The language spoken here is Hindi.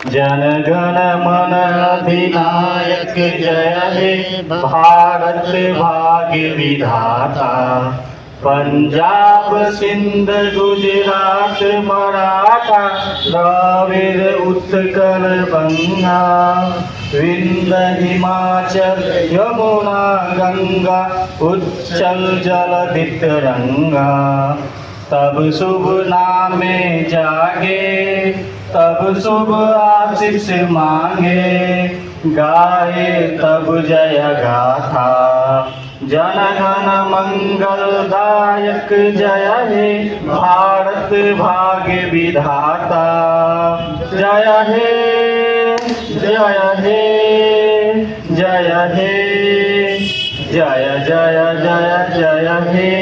जन गण मन अधिनायक जय हे भारत भाग्य विधाता। पंजाब सिंध गुजरात मराठा द्राविड उत्कल बंगा। विंध्य हिमाचल यमुना गंगा उच्चल जलधि तरंगा। तब शुभ नामे जागे तब शुभ आशीष मांगे। गाए तब जय गाथा जन गण मंगलदायक जय हे भारत भाग्य विधाता। जय हे जय हे जय हे जय जय जय जय हे।